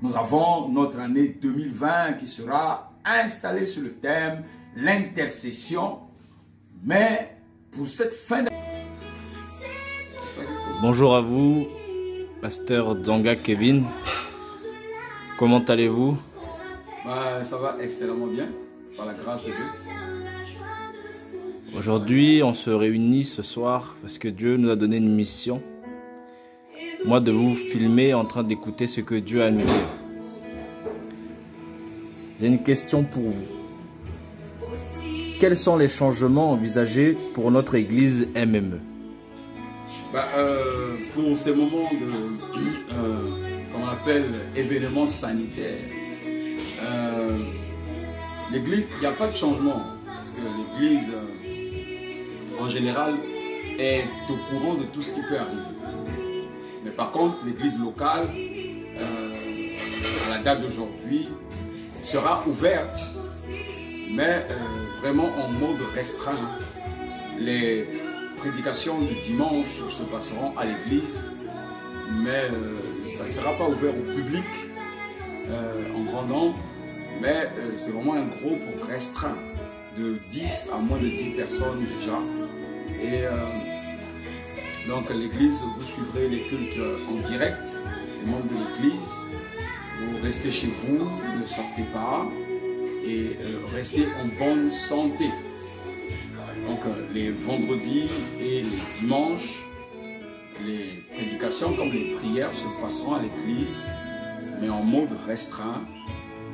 nous avons notre année 2020 qui sera installée sur le thème l'intercession. Mais pour cette fin d'année... Bonjour à vous, pasteur Dzanga Kevin. Comment allez-vous? Ça va excellemment bien, par la grâce de Dieu. Aujourd'hui, on se réunit ce soir parce que Dieu nous a donné une mission. Moi, de vous filmer en train d'écouter ce que Dieu a nous dit. J'ai une question pour vous. Quels sont les changements envisagés pour notre église MME? Pour ces moments de, qu'on appelle événements sanitaires, l'église, il n'y a pas de changement. Parce que l'église, en général, est au courant de tout ce qui peut arriver. Mais par contre, l'église locale, à la date d'aujourd'hui, sera ouverte, mais vraiment en mode restreint. Les prédications du dimanche se passeront à l'église, mais ça ne sera pas ouvert au public en grand nombre, mais c'est vraiment un groupe restreint de 10 à moins de 10 personnes déjà. Et donc l'église, vous suivrez les cultes en direct, les membres de l'église. Vous restez chez vous, ne sortez pas et restez en bonne santé. Donc les vendredis et les dimanches, les prédications comme les prières se passeront à l'église, mais en mode restreint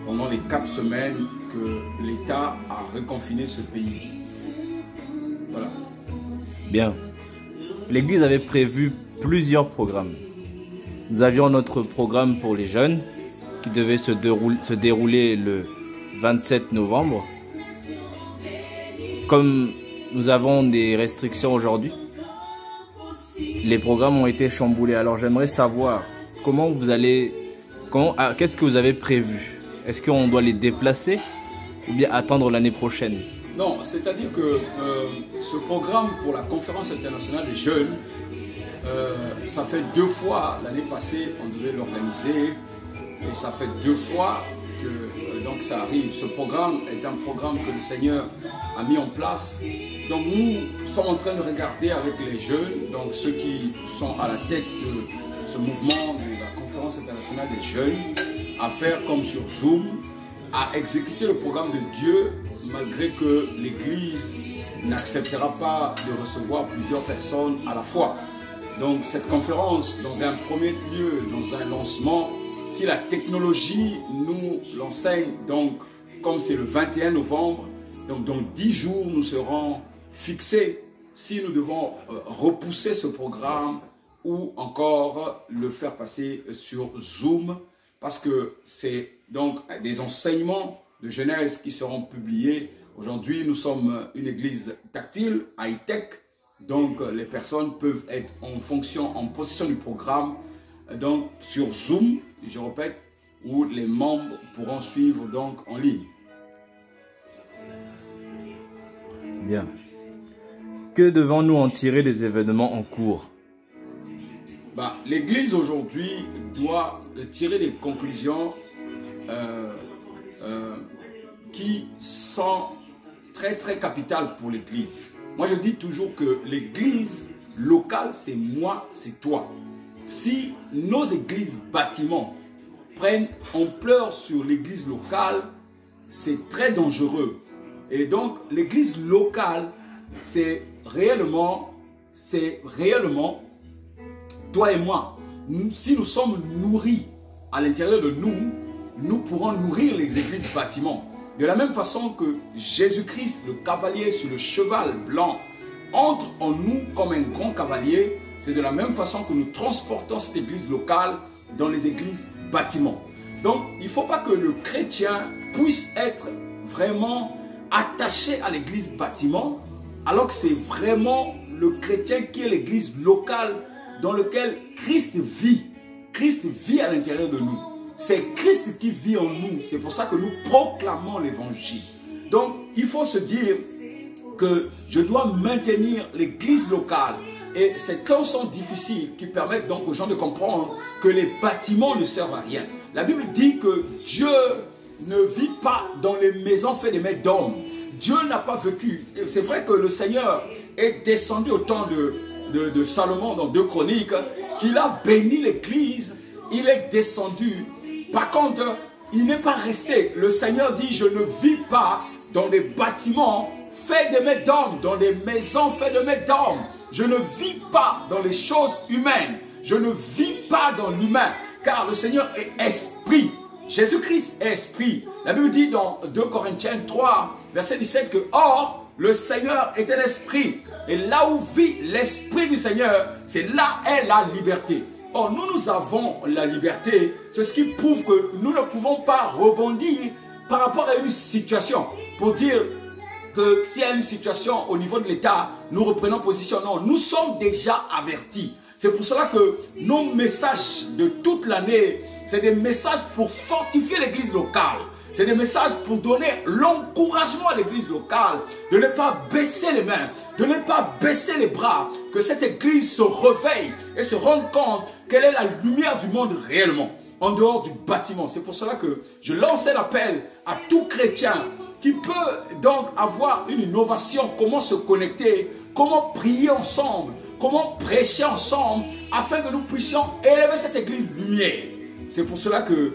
pendant les 4 semaines que l'État a reconfiné ce pays. Voilà. Bien. L'église avait prévu plusieurs programmes. Nous avions notre programme pour les jeunes qui devait se dérouler le 27 novembre. Comme nous avons des restrictions aujourd'hui, les programmes ont été chamboulés. Alors j'aimerais savoir comment vous allez, qu'est-ce que vous avez prévu? Est-ce qu'on doit les déplacer ou bien attendre l'année prochaine? Non, c'est-à-dire que ce programme pour la conférence internationale des jeunes, ça fait 2 fois l'année passée, on devait l'organiser, et ça fait 2 fois que donc ça arrive. Ce programme est un programme que le Seigneur a mis en place. Donc nous sommes en train de regarder avec les jeunes, donc ceux qui sont à la tête de ce mouvement de la conférence internationale des jeunes, à faire comme sur Zoom, à exécuter le programme de Dieu, malgré que l'Église n'acceptera pas de recevoir plusieurs personnes à la fois. Donc cette conférence, dans un premier lieu, dans un lancement, si la technologie nous l'enseigne, donc comme c'est le 21 novembre, donc dans 10 jours nous serons fixés si nous devons repousser ce programme ou encore le faire passer sur Zoom, parce que c'est donc des enseignements de Genèse qui seront publiés. Aujourd'hui, nous sommes une église tactile, high-tech, donc les personnes peuvent être en possession du programme, donc sur Zoom, je répète, où les membres pourront suivre donc en ligne. Bien. Que devons-nous en tirer des événements en cours? L'église aujourd'hui doit tirer des conclusions qui sont très très capitales pour l'église. Moi je dis toujours que l'église locale, c'est moi, c'est toi. Si nos églises bâtiments prennent ampleur sur l'église locale, c'est très dangereux. Et donc l'église locale, c'est réellement toi et moi. Si nous sommes nourris à l'intérieur de nous, nous pourrons nourrir les églises bâtiments. De la même façon que Jésus-Christ, le cavalier sur le cheval blanc, entre en nous comme un grand cavalier, c'est de la même façon que nous transportons cette église locale dans les églises bâtiments. Donc, il ne faut pas que le chrétien puisse être vraiment attaché à l'église bâtiment, alors que c'est vraiment le chrétien qui est l'église locale dans laquelle Christ vit. Christ vit à l'intérieur de nous. C'est Christ qui vit en nous. C'est pour ça que nous proclamons l'évangile. Donc, il faut se dire que je dois maintenir l'église locale. Et ces temps sont difficiles qui permettent donc aux gens de comprendre que les bâtiments ne servent à rien. La Bible dit que Dieu ne vit pas dans les maisons faites des mains d'hommes. Dieu n'a pas vécu. C'est vrai que le Seigneur est descendu au temps de Salomon dans 2 Chroniques, qu'il a béni l'église, il est descendu. Par contre, il n'est pas resté. Le Seigneur dit, je ne vis pas dans des bâtiments faits de mains d'hommes, dans des maisons faites de mains d'hommes. Je ne vis pas dans les choses humaines. Je ne vis pas dans l'humain, car le Seigneur est esprit. Jésus-Christ est esprit. La Bible dit dans 2 Corinthiens 3, verset 17 que « Or, le Seigneur est un esprit. Et là où vit l'esprit du Seigneur, c'est là est la liberté. » Or, nous avons la liberté. C'est ce qui prouve que nous ne pouvons pas rebondir par rapport à une situation. Pour dire que s'il y a une situation au niveau de l'État, nous reprenons position. Non, nous sommes déjà avertis. C'est pour cela que nos messages de toute l'année, c'est des messages pour fortifier l'église locale. C'est des messages pour donner l'encouragement à l'église locale, de ne pas baisser les mains, de ne pas baisser les bras, que cette église se réveille et se rende compte quelle est la lumière du monde réellement, en dehors du bâtiment. C'est pour cela que je lance un appel à tout chrétien qui peut donc avoir une innovation, comment se connecter, comment prier ensemble, comment prêcher ensemble, afin que nous puissions élever cette église lumière. C'est pour cela que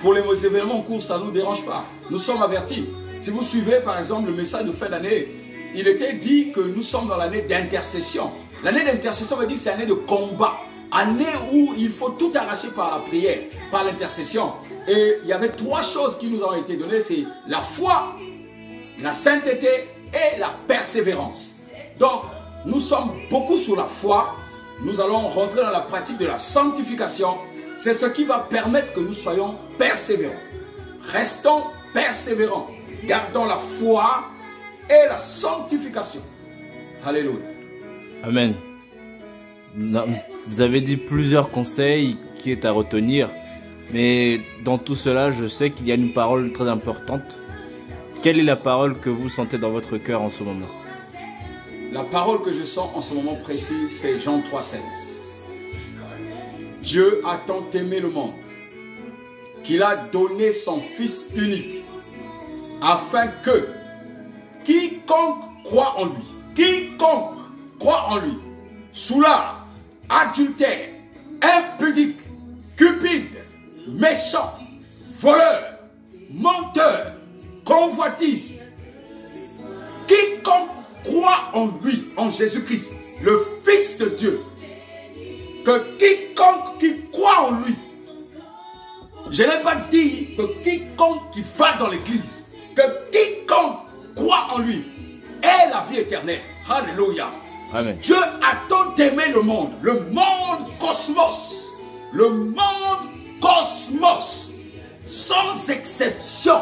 pour les événements en cours, ça ne nous dérange pas. Nous sommes avertis. Si vous suivez par exemple le message de fin d'année, il était dit que nous sommes dans l'année d'intercession. L'année d'intercession veut dire que c'est l'année de combat. Année où il faut tout arracher par la prière, par l'intercession. Et il y avait 3 choses qui nous ont été données, c'est la foi, la sainteté et la persévérance. Donc, nous sommes beaucoup sur la foi. Nous allons rentrer dans la pratique de la sanctification. C'est ce qui va permettre que nous soyons persévérants. Restons persévérants. Gardons la foi et la sanctification. Alléluia. Amen. Vous avez dit plusieurs conseils qui est à retenir. Mais dans tout cela, je sais qu'il y a une parole très importante. Quelle est la parole que vous sentez dans votre cœur en ce moment? La parole que je sens en ce moment précis, c'est Jean 3,16. Dieu a tant aimé le monde qu'il a donné son Fils unique afin que quiconque croit en lui, soulard, adultère, impudique, cupide, méchant, voleur, menteur, convoitiste, quiconque croit en lui, en Jésus-Christ, le Fils de Dieu, que quiconque qui croit en lui, je n'ai pas dit que quiconque qui va dans l'église, que quiconque croit en lui ait la vie éternelle. Alléluia. Amen. Dieu a tant aimé le monde cosmos, sans exception,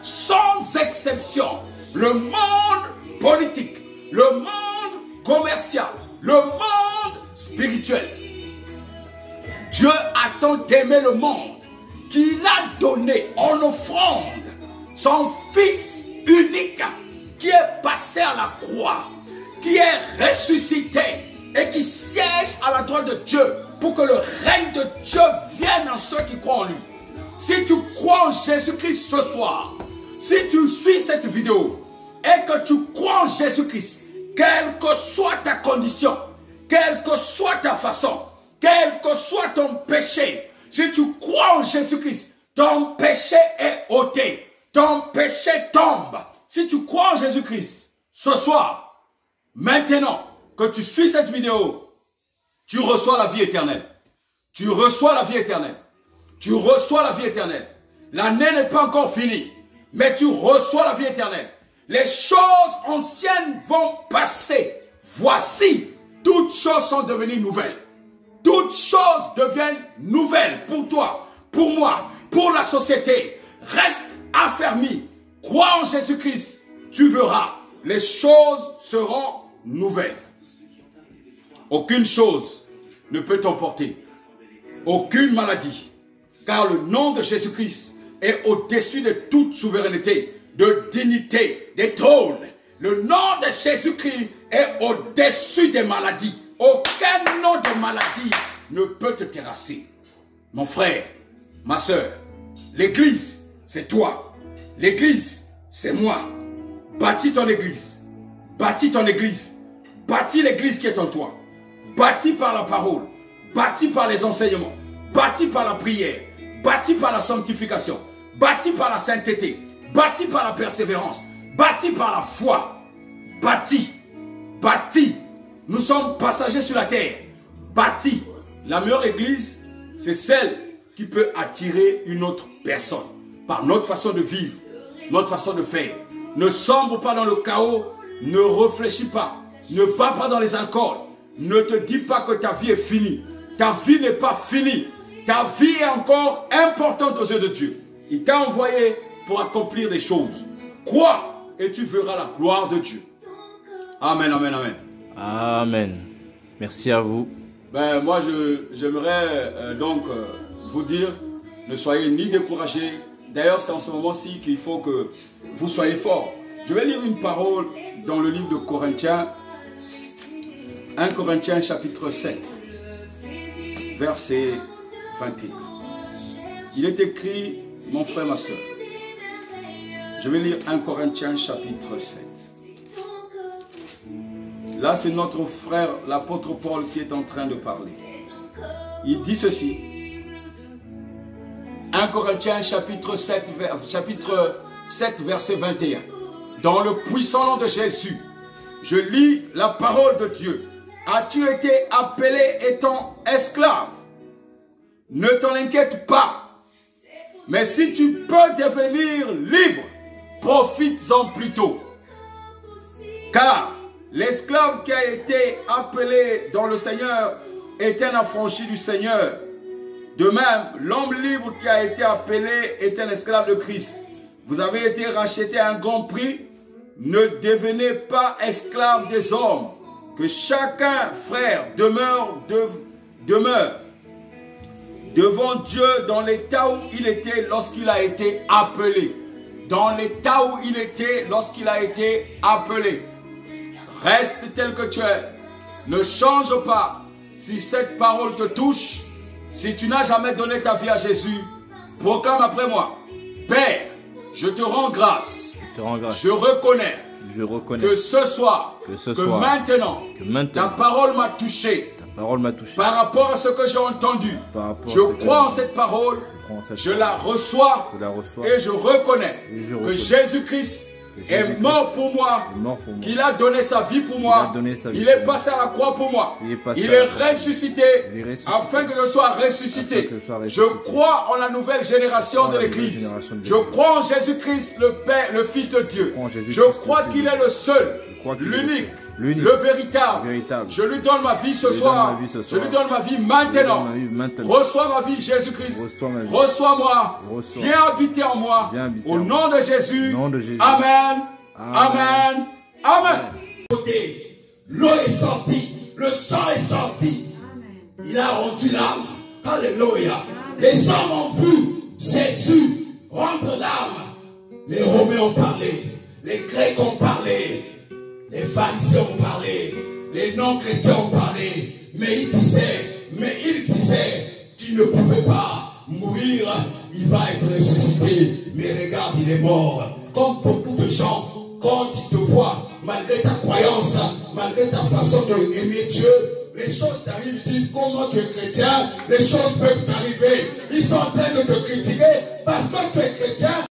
sans exception, le monde politique, le monde commercial, le monde spirituel. Dieu a tant aimé le monde qu'il a donné en offrande son Fils unique qui est passé à la croix, qui est ressuscité et qui siège à la droite de Dieu pour que le règne de Dieu vienne en ceux qui croient en lui. Si tu crois en Jésus-Christ ce soir, si tu suis cette vidéo et que tu crois en Jésus-Christ, quelle que soit ta condition, quelle que soit ta façon, quel que soit ton péché, si tu crois en Jésus-Christ, ton péché est ôté, ton péché tombe. Si tu crois en Jésus-Christ, ce soir, maintenant que tu suis cette vidéo, tu reçois la vie éternelle. Tu reçois la vie éternelle. Tu reçois la vie éternelle. L'année n'est pas encore finie, mais tu reçois la vie éternelle. Les choses anciennes vont passer. Voici, toutes choses sont devenues nouvelles. Toutes choses deviennent nouvelles pour toi, pour moi, pour la société. Reste affermi. Crois en Jésus-Christ. Tu verras. Les choses seront nouvelles. Aucune chose ne peut t'emporter. Aucune maladie. Car le nom de Jésus-Christ est au-dessus de toute souveraineté, de dignité, des trônes. Le nom de Jésus-Christ est au-dessus des maladies. Aucun nom de maladie ne peut te terrasser. mon frère, ma soeur, l'église, c'est toi. L'église, c'est moi. Bâtis ton église. Bâtis ton église. Bâtis l'église qui est en toi. Bâtis par la parole. Bâtis par les enseignements. Bâtis par la prière. Bâtis par la sanctification. Bâtis par la sainteté. Bâtis par la persévérance. Bâtis par la foi. Bâtis. Bâtis. Nous sommes passagers sur la terre. Bâtis. La meilleure église, c'est celle qui peut attirer une autre personne. Par notre façon de vivre, notre façon de faire. Ne sombre pas dans le chaos. Ne réfléchis pas. Ne va pas dans les alcools. Ne te dis pas que ta vie est finie. Ta vie n'est pas finie. Ta vie est encore importante aux yeux de Dieu. Il t'a envoyé pour accomplir des choses. Crois et tu verras la gloire de Dieu. Amen, amen, amen. Amen. Merci à vous. Ben, moi, j'aimerais vous dire, ne soyez ni découragés. D'ailleurs, c'est en ce moment-ci qu'il faut que vous soyez forts. Je vais lire une parole dans le livre de Corinthiens. 1 Corinthiens chapitre 7, verset 21. Il est écrit, mon frère, ma soeur. Je vais lire 1 Corinthiens chapitre 7. Là, c'est notre frère, l'apôtre Paul, qui est en train de parler. Il dit ceci. 1 Corinthiens chapitre 7, verset 21. Dans le puissant nom de Jésus, je lis la parole de Dieu. As-tu été appelé étant esclave? Ne t'en inquiète pas. Mais si tu peux devenir libre, profites-en plutôt. Car l'esclave qui a été appelé dans le Seigneur est un affranchi du Seigneur. De même, l'homme libre qui a été appelé est un esclave de Christ. Vous avez été racheté à un grand prix. Ne devenez pas esclave des hommes. Que chacun, frère, demeure devant Dieu dans l'état où il était lorsqu'il a été appelé. Dans l'état où il était lorsqu'il a été appelé. Reste tel que tu es. Ne change pas. Si cette parole te touche, si tu n'as jamais donné ta vie à Jésus, proclame après moi. Père, je te rends grâce. Je reconnais que ce soir, maintenant, ta parole m'a touché. Par rapport à ce que j'ai entendu, je crois en cette parole, je la reçois et je reconnais que Jésus-Christ est mort pour moi, qu'il a donné sa vie pour moi, il est passé à la croix pour moi, il est ressuscité afin que je sois ressuscité. Je crois en la nouvelle génération de l'Église. Je crois en Jésus-Christ, le Père, le Fils de Dieu. Je crois qu'il est le seul, l'unique, le véritable. Je lui donne ma vie ce soir. Je lui donne ma vie maintenant. Reçois ma vie, Jésus-Christ. Reçois-moi. Viens habiter en moi. Au nom de Jésus. Amen. Amen. Amen. L'eau est sortie. Le sang est sorti. Il a rendu l'âme. Alléluia. Les hommes ont vu Jésus rendre l'âme. Les Romains ont parlé. Les Grecs ont parlé. Les pharisiens ont parlé, les non-chrétiens ont parlé, mais ils disaient qu'il ne pouvait pas mourir, il va être ressuscité. Mais regarde, il est mort. Comme beaucoup de gens, quand ils te voient, malgré ta croyance, malgré ta façon d'aimer Dieu, les choses t'arrivent, ils disent comment tu es chrétien, les choses peuvent t'arriver. Ils sont en train de te critiquer parce que tu es chrétien.